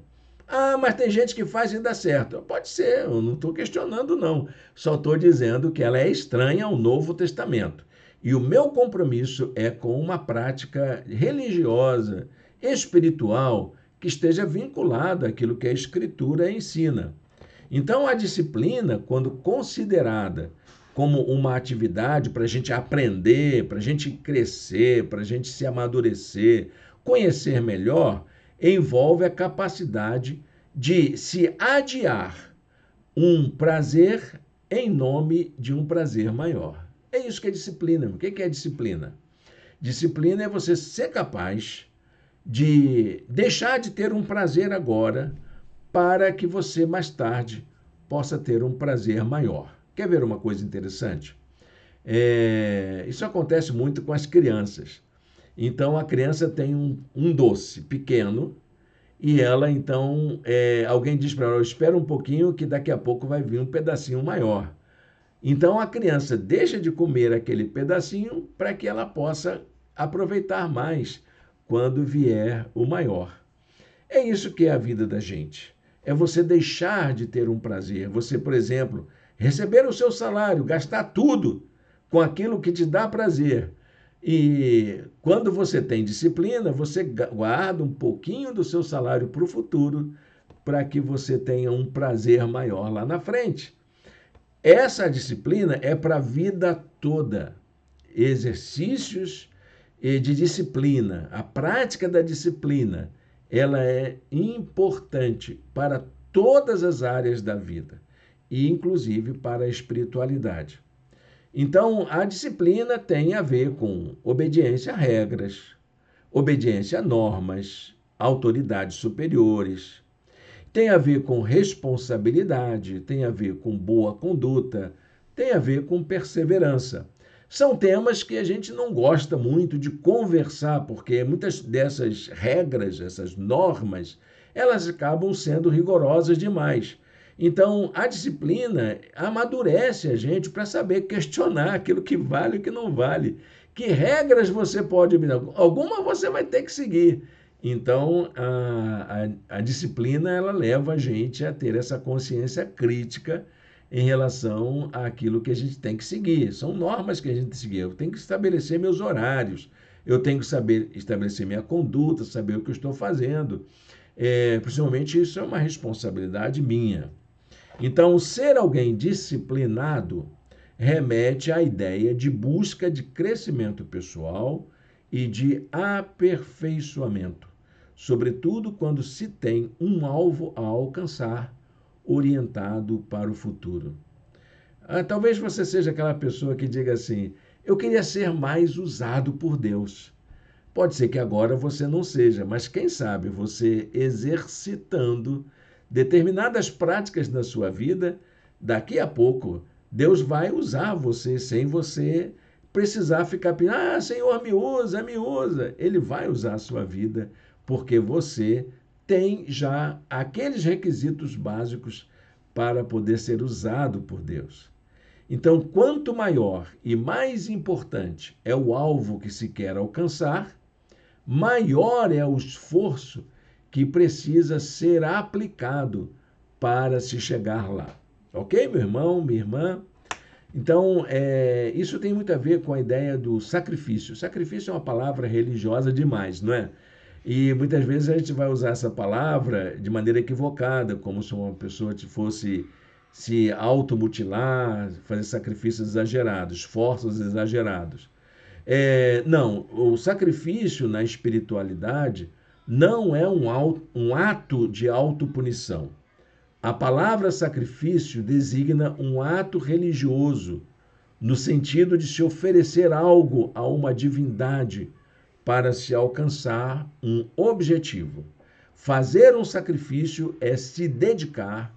Mas tem gente que faz e dá certo. Pode ser, eu não estou questionando, não. Só estou dizendo que ela é estranha ao Novo Testamento. E o meu compromisso é com uma prática religiosa, espiritual, que esteja vinculada àquilo que a Escritura ensina. Então, a disciplina, quando considerada como uma atividade para a gente aprender, para a gente crescer, para a gente se amadurecer, conhecer melhor, envolve a capacidade de se adiar um prazer em nome de um prazer maior. É isso que é disciplina. O que é disciplina? Disciplina é você ser capaz de deixar de ter um prazer agora para que você mais tarde possa ter um prazer maior. Quer ver uma coisa interessante? Isso acontece muito com as crianças. Então, a criança tem um doce pequeno e ela, então, alguém diz para ela: espera um pouquinho que daqui a pouco vai vir um pedacinho maior. Então, a criança deixa de comer aquele pedacinho para que ela possa aproveitar mais quando vier o maior. É isso que é a vida da gente. É você deixar de ter um prazer. Você, por exemplo, receber o seu salário, gastar tudo com aquilo que te dá prazer. E quando você tem disciplina, você guarda um pouquinho do seu salário para o futuro, para que você tenha um prazer maior lá na frente. Essa disciplina é para a vida toda. Exercícios de disciplina, a prática da disciplina, ela é importante para todas as áreas da vida, e inclusive para a espiritualidade. Então, a disciplina tem a ver com obediência a regras, obediência a normas, autoridades superiores. Tem a ver com responsabilidade, tem a ver com boa conduta, tem a ver com perseverança. São temas que a gente não gosta muito de conversar, porque muitas dessas regras, essas normas, elas acabam sendo rigorosas demais. Então, a disciplina amadurece a gente para saber questionar aquilo que vale e o que não vale. Que regras você pode... Alguma você vai ter que seguir. Então, a disciplina ela leva a gente a ter essa consciência crítica em relação àquilo que a gente tem que seguir. São normas que a gente tem que seguir. Eu tenho que estabelecer meus horários, eu tenho que saber estabelecer minha conduta, saber o que eu estou fazendo. Principalmente isso é uma responsabilidade minha. Então, ser alguém disciplinado remete à ideia de busca de crescimento pessoal e de aperfeiçoamento, sobretudo quando se tem um alvo a alcançar orientado para o futuro. Talvez você seja aquela pessoa que diga assim: eu queria ser mais usado por Deus. Pode ser que agora você não seja, mas quem sabe você exercitando determinadas práticas na sua vida, daqui a pouco Deus vai usar você sem você precisar ficar pedindo: Senhor, me usa, me usa. Ele vai usar a sua vida porque você tem já aqueles requisitos básicos para poder ser usado por Deus. Então, quanto maior e mais importante é o alvo que se quer alcançar, maior é o esforço que precisa ser aplicado para se chegar lá. Ok, meu irmão, minha irmã? Então, isso tem muito a ver com a ideia do sacrifício. Sacrifício é uma palavra religiosa demais, não é? E muitas vezes a gente vai usar essa palavra de maneira equivocada, como se uma pessoa fosse se automutilar, fazer sacrifícios exagerados, esforços exagerados. Não, o sacrifício na espiritualidade não é um ato de autopunição. A palavra sacrifício designa um ato religioso, no sentido de se oferecer algo a uma divindade para se alcançar um objetivo. Fazer um sacrifício é se dedicar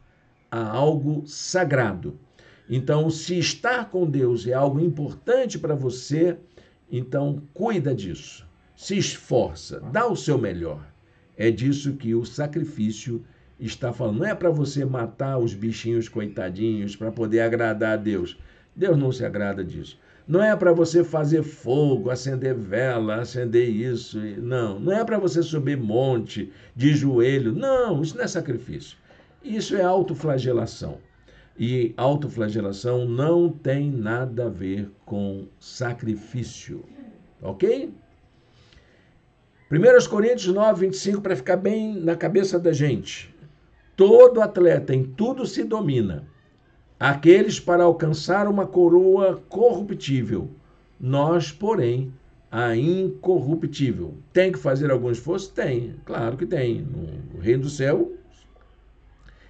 a algo sagrado. Então, se estar com Deus é algo importante para você, então cuida disso, se esforça, dá o seu melhor. É disso que o sacrifício está falando. Não é para você matar os bichinhos coitadinhos para poder agradar a Deus. Deus não se agrada disso. Não é para você fazer fogo, acender vela, acender isso. Não, não é para você subir monte de joelho. Não, isso não é sacrifício. Isso é autoflagelação. E autoflagelação não tem nada a ver com sacrifício. Ok? 1 Coríntios 9, 25, para ficar bem na cabeça da gente. Todo atleta em tudo se domina. Aqueles para alcançar uma coroa corruptível. Nós, porém, a incorruptível. Tem que fazer algum esforço? Tem, claro que tem. No reino do céu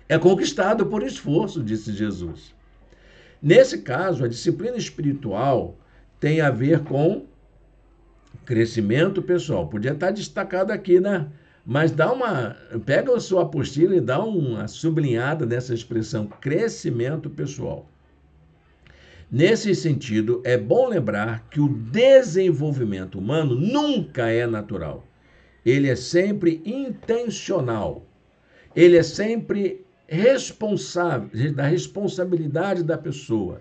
é conquistado por esforço, disse Jesus. Nesse caso, a disciplina espiritual tem a ver com crescimento pessoal. Podia estar destacado aqui, né? Mas pega a sua apostila e dá uma sublinhada nessa expressão, crescimento pessoal. Nesse sentido, é bom lembrar que o desenvolvimento humano nunca é natural. Ele é sempre intencional. Ele é sempre responsável, da responsabilidade da pessoa.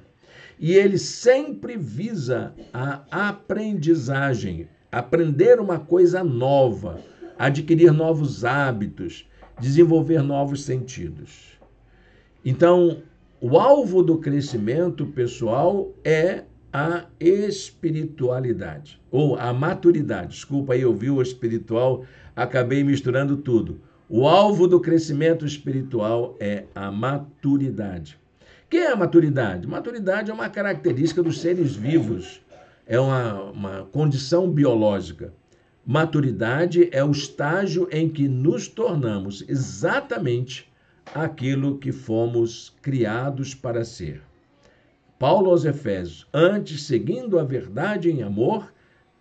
E ele sempre visa a aprendizagem, aprender uma coisa nova, adquirir novos hábitos, desenvolver novos sentidos. Então, o alvo do crescimento pessoal é a espiritualidade, ou a maturidade. Desculpa aí, eu vi o espiritual, acabei misturando tudo. O alvo do crescimento espiritual é a maturidade. O que é a maturidade? Maturidade é uma característica dos seres vivos, é uma condição biológica. Maturidade é o estágio em que nos tornamos exatamente aquilo que fomos criados para ser. Paulo aos Efésios: antes, seguindo a verdade em amor,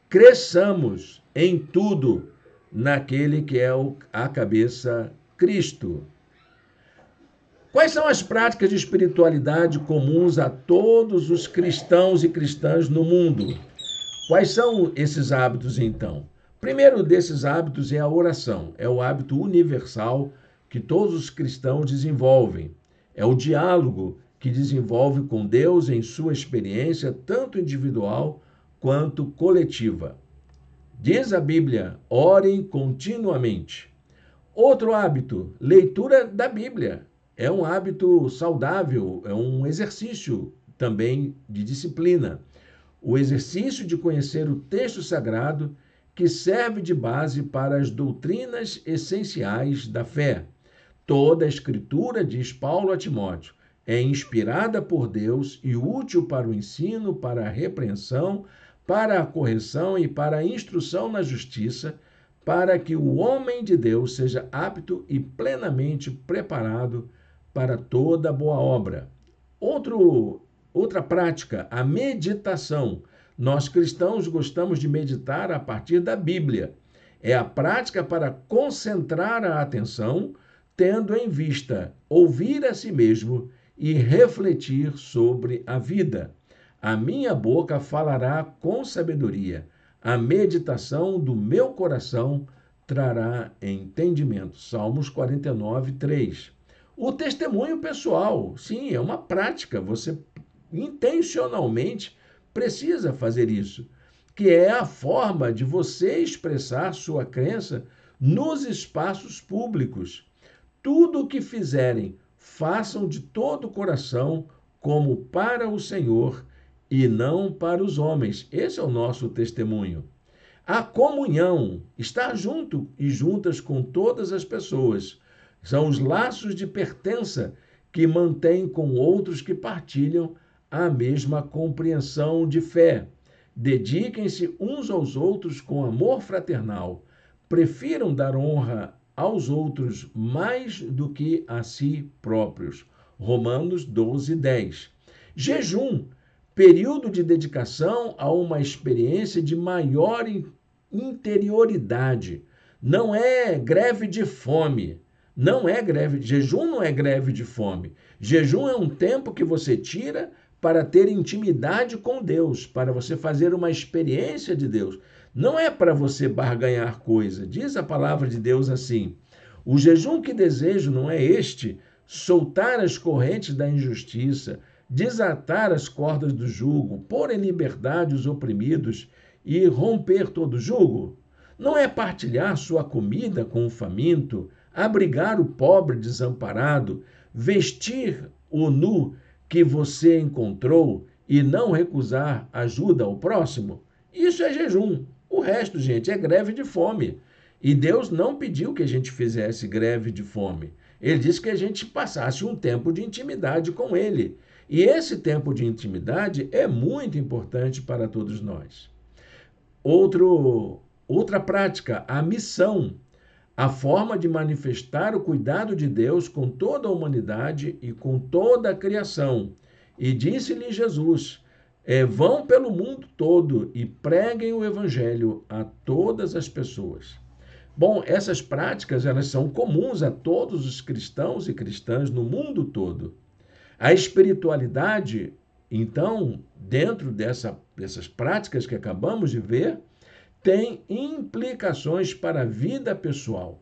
cresçamos em tudo naquele que é a cabeça, Cristo. Quais são as práticas de espiritualidade comuns a todos os cristãos e cristãs no mundo? Quais são esses hábitos, então? Primeiro desses hábitos é a oração. É o hábito universal que todos os cristãos desenvolvem. É o diálogo que desenvolve com Deus em sua experiência, tanto individual quanto coletiva. Diz a Bíblia: orem continuamente. Outro hábito, leitura da Bíblia. É um hábito saudável, é um exercício também de disciplina. O exercício de conhecer o texto sagrado que serve de base para as doutrinas essenciais da fé. Toda a Escritura, diz Paulo a Timóteo, é inspirada por Deus e útil para o ensino, para a repreensão, para a correção e para a instrução na justiça, para que o homem de Deus seja apto e plenamente preparado para toda boa obra. Outra prática, a meditação. Nós cristãos gostamos de meditar a partir da Bíblia. É a prática para concentrar a atenção, tendo em vista ouvir a si mesmo e refletir sobre a vida. A minha boca falará com sabedoria, a meditação do meu coração trará entendimento. Salmos 49, 3. O testemunho pessoal, sim, é uma prática, você intencionalmente precisa fazer isso, que é a forma de você expressar sua crença nos espaços públicos. Tudo o que fizerem, façam de todo o coração, como para o Senhor e não para os homens. Esse é o nosso testemunho. A comunhão, estar junto e juntas com todas as pessoas, são os laços de pertença que mantêm com outros que partilham a mesma compreensão de fé. Dediquem-se uns aos outros com amor fraternal. Prefiram dar honra aos outros mais do que a si próprios. Romanos 12, 10. Jejum, período de dedicação a uma experiência de maior interioridade. Não é greve de fome. Jejum não é greve de fome. Jejum é um tempo que você tira para ter intimidade com Deus, para você fazer uma experiência de Deus. Não é para você barganhar coisa. Diz a palavra de Deus assim: o jejum que desejo não é este, soltar as correntes da injustiça, desatar as cordas do jugo, pôr em liberdade os oprimidos e romper todo jugo? Não é partilhar sua comida com o faminto, abrigar o pobre desamparado, vestir o nu que você encontrou e não recusar ajuda ao próximo? Isso é jejum. O resto, gente, é greve de fome. E Deus não pediu que a gente fizesse greve de fome. Ele disse que a gente passasse um tempo de intimidade com Ele. E esse tempo de intimidade é muito importante para todos nós. Outra prática, a missão. A forma de manifestar o cuidado de Deus com toda a humanidade e com toda a criação. E disse-lhe Jesus: vão pelo mundo todo e preguem o evangelho a todas as pessoas. Bom, essas práticas elas são comuns a todos os cristãos e cristãs no mundo todo. A espiritualidade, então, dentro dessas práticas que acabamos de ver, tem implicações para a vida pessoal,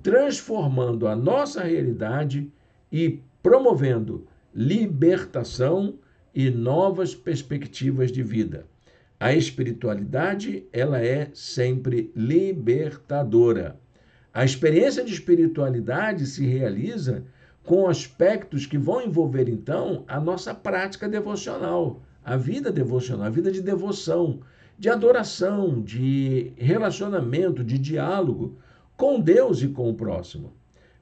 transformando a nossa realidade e promovendo libertação e novas perspectivas de vida. A espiritualidade, ela é sempre libertadora. A experiência de espiritualidade se realiza com aspectos que vão envolver, então, a nossa prática devocional, a vida devocional, a vida de devoção, de adoração, de relacionamento, de diálogo com Deus e com o próximo.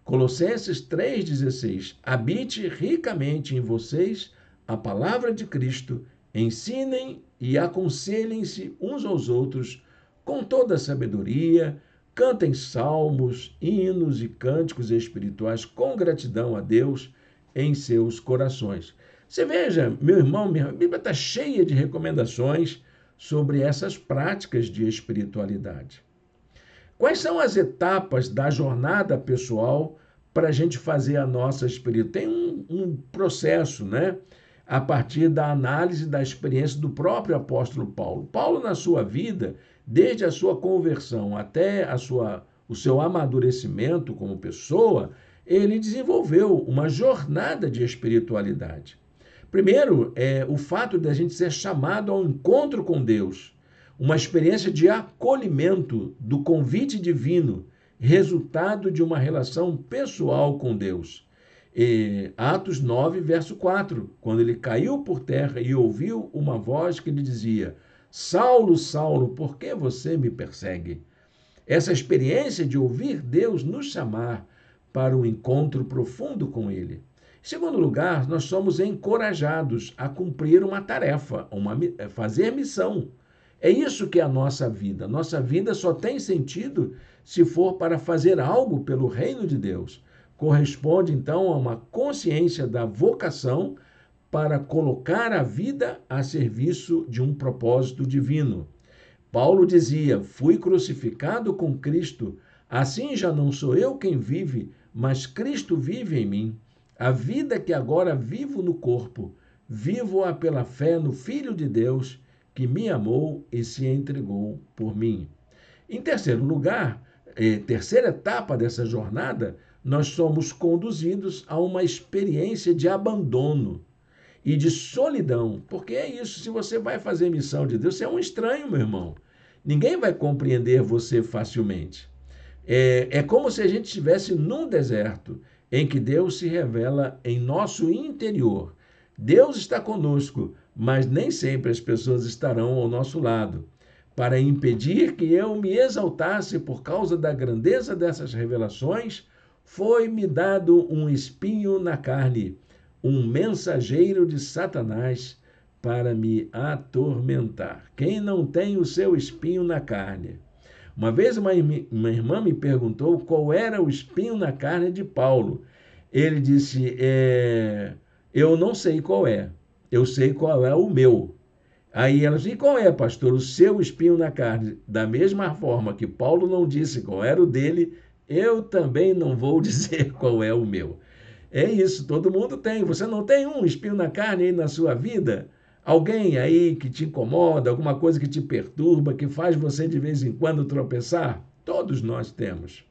Colossenses 3,16. Habite ricamente em vocês a palavra de Cristo, ensinem e aconselhem-se uns aos outros com toda a sabedoria, cantem salmos, hinos e cânticos espirituais com gratidão a Deus em seus corações. Você veja, meu irmão, minha Bíblia está cheia de recomendações sobre essas práticas de espiritualidade. Quais são as etapas da jornada pessoal para a gente fazer a nossa espiritualidade. Tem um processo, né? A partir da análise da experiência do próprio apóstolo Paulo. Paulo, na sua vida, desde a sua conversão até o seu amadurecimento como pessoa, ele desenvolveu uma jornada de espiritualidade. Primeiro, o fato de a gente ser chamado ao encontro com Deus, uma experiência de acolhimento do convite divino, resultado de uma relação pessoal com Deus. Atos 9, verso 4, quando ele caiu por terra e ouviu uma voz que lhe dizia: Saulo, Saulo, por que você me persegue? Essa experiência de ouvir Deus nos chamar para um encontro profundo com Ele. Em segundo lugar, nós somos encorajados a cumprir uma tarefa, fazer missão. É isso que é a nossa vida. Nossa vida só tem sentido se for para fazer algo pelo reino de Deus. Corresponde, então, a uma consciência da vocação para colocar a vida a serviço de um propósito divino. Paulo dizia: fui crucificado com Cristo, assim já não sou eu quem vive, mas Cristo vive em mim. A vida que agora vivo no corpo, vivo-a pela fé no Filho de Deus, que me amou e se entregou por mim. Em terceiro lugar, terceira etapa dessa jornada, nós somos conduzidos a uma experiência de abandono e de solidão, porque é isso, se você vai fazer missão de Deus, você é um estranho, meu irmão. Ninguém vai compreender você facilmente. É como se a gente estivesse num deserto, em que Deus se revela em nosso interior. Deus está conosco, mas nem sempre as pessoas estarão ao nosso lado. Para impedir que eu me exaltasse por causa da grandeza dessas revelações, foi-me dado um espinho na carne, um mensageiro de Satanás para me atormentar. Quem não tem o seu espinho na carne? Uma vez uma irmã me perguntou qual era o espinho na carne de Paulo. Ele disse, eu não sei qual é, eu sei qual é o meu. Aí ela disse, e qual é, pastor, o seu espinho na carne? Da mesma forma que Paulo não disse qual era o dele, eu também não vou dizer qual é o meu. É isso, todo mundo tem. Você não tem um espinho na carne aí na sua vida? Alguém aí que te incomoda, alguma coisa que te perturba, que faz você de vez em quando tropeçar? Todos nós temos.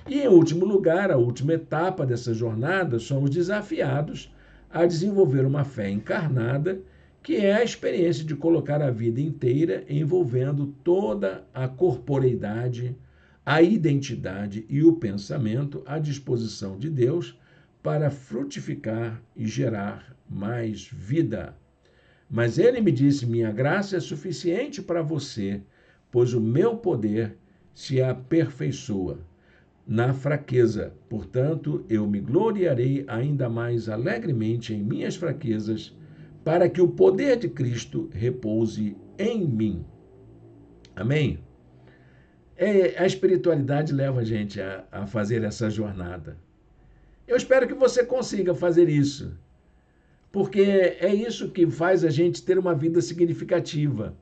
E, em último lugar, a última etapa dessa jornada, somos desafiados a desenvolver uma fé encarnada, que é a experiência de colocar a vida inteira envolvendo toda a corporeidade, a identidade e o pensamento à disposição de Deus para frutificar e gerar mais vida. Mas ele me disse, minha graça é suficiente para você, pois o meu poder se aperfeiçoa na fraqueza. Portanto, eu me gloriarei ainda mais alegremente em minhas fraquezas, para que o poder de Cristo repouse em mim. Amém? A espiritualidade leva a gente a fazer essa jornada. Eu espero que você consiga fazer isso, porque é isso que faz a gente ter uma vida significativa.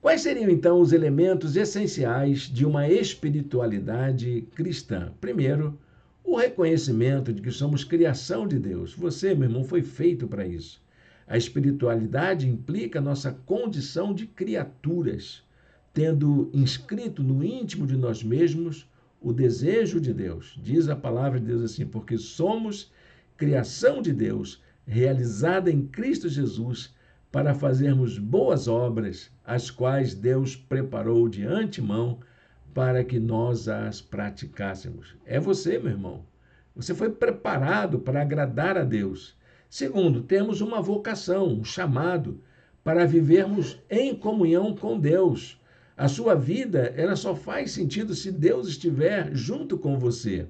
Quais seriam, então, os elementos essenciais de uma espiritualidade cristã? Primeiro, o reconhecimento de que somos criação de Deus. Você, meu irmão, foi feito para isso. A espiritualidade implica nossa condição de criaturas, tendo inscrito no íntimo de nós mesmos o desejo de Deus. Diz a palavra de Deus assim, porque somos criação de Deus, realizada em Cristo Jesus, para fazermos boas obras, as quais Deus preparou de antemão para que nós as praticássemos. É você, meu irmão. Você foi preparado para agradar a Deus. Segundo, temos uma vocação, um chamado para vivermos em comunhão com Deus. A sua vida, ela só faz sentido se Deus estiver junto com você.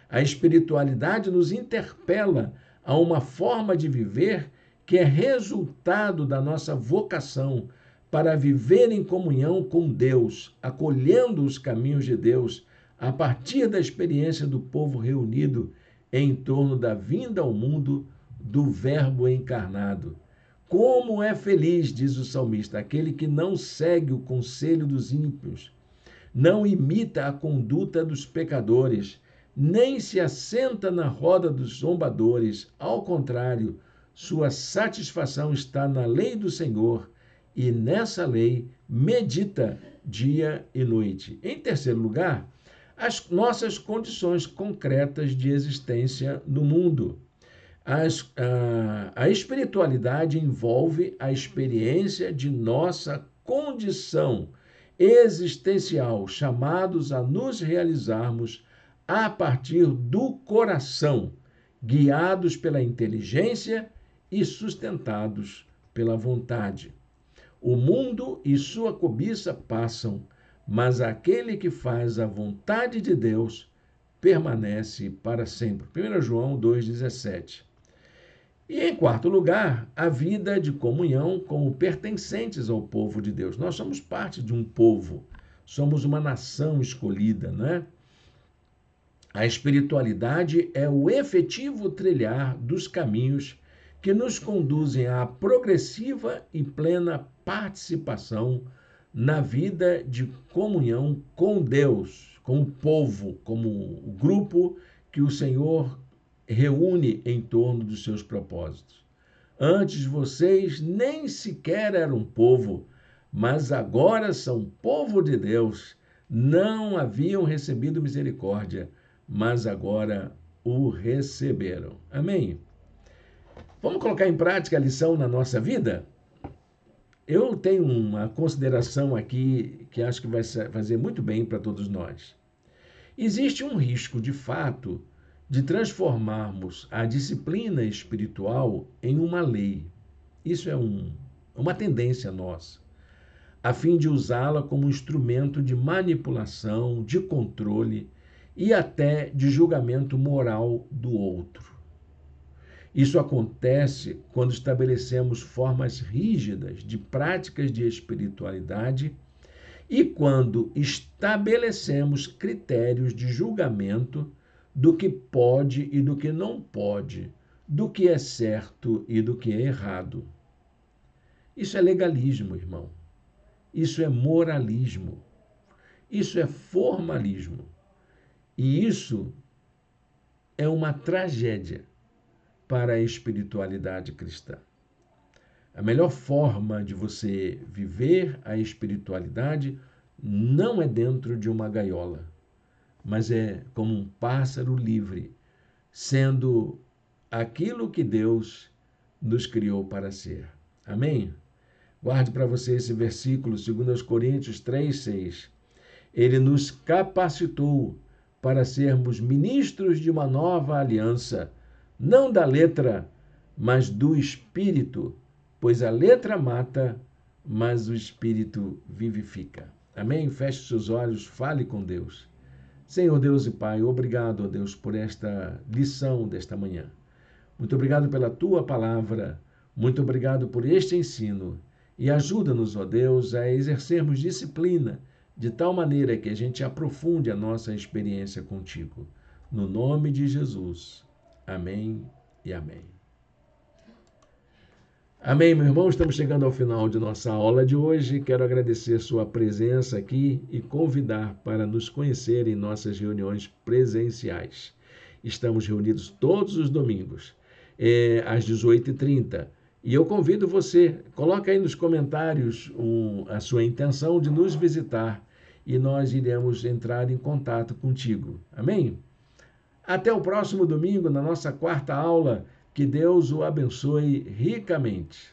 A espiritualidade nos interpela a uma forma de viver que é resultado da nossa vocação para viver em comunhão com Deus, acolhendo os caminhos de Deus, a partir da experiência do povo reunido em torno da vinda ao mundo do Verbo encarnado. Como é feliz, diz o salmista, aquele que não segue o conselho dos ímpios, não imita a conduta dos pecadores, nem se assenta na roda dos zombadores. Ao contrário, sua satisfação está na lei do Senhor, e nessa lei medita dia e noite. Em terceiro lugar, as nossas condições concretas de existência no mundo. A espiritualidade envolve a experiência de nossa condição existencial, chamados a nos realizarmos a partir do coração, guiados pela inteligência e sustentados pela vontade. O mundo e sua cobiça passam, mas aquele que faz a vontade de Deus permanece para sempre. 1 João 2,17. E, em quarto lugar, a vida de comunhão como pertencentes ao povo de Deus. Nós somos parte de um povo, somos uma nação escolhida, não é? A espiritualidade é o efetivo trilhar dos caminhos que nos conduzem à progressiva e plena participação na vida de comunhão com Deus, com o povo, como o grupo que o Senhor reúne em torno dos seus propósitos. Antes vocês nem sequer eram povo, mas agora são povo de Deus. Não haviam recebido misericórdia, mas agora o receberam. Amém? Vamos colocar em prática a lição na nossa vida? Eu tenho uma consideração aqui que acho que vai fazer muito bem para todos nós. Existe um risco, de fato, de transformarmos a disciplina espiritual em uma lei. Isso é uma tendência nossa, a fim de usá-la como instrumento de manipulação, de controle e até de julgamento moral do outro. Isso acontece quando estabelecemos formas rígidas de práticas de espiritualidade e quando estabelecemos critérios de julgamento do que pode e do que não pode, do que é certo e do que é errado. Isso é legalismo, irmão. Isso é moralismo. Isso é formalismo. E isso é uma tragédia para a espiritualidade cristã. A melhor forma de você viver a espiritualidade não é dentro de uma gaiola, mas é como um pássaro livre, sendo aquilo que Deus nos criou para ser. Amém? Guarde para você esse versículo, 2 Coríntios 3:6. Ele nos capacitou para sermos ministros de uma nova aliança, não da letra, mas do Espírito, pois a letra mata, mas o Espírito vivifica. Amém? Feche seus olhos, fale com Deus. Senhor Deus e Pai, obrigado, ó Deus, por esta lição desta manhã. Muito obrigado pela Tua palavra, muito obrigado por este ensino e ajuda-nos, ó Deus, a exercermos disciplina de tal maneira que a gente aprofunde a nossa experiência contigo. No nome de Jesus. Amém e amém. Amém, meu irmão. Estamos chegando ao final de nossa aula de hoje. Quero agradecer sua presença aqui e convidar para nos conhecer em nossas reuniões presenciais. Estamos reunidos todos os domingos, às 18h30. E eu convido você, coloca aí nos comentários a sua intenção de nos visitar e nós iremos entrar em contato contigo. Amém? Até o próximo domingo, na nossa quarta aula. Que Deus o abençoe ricamente.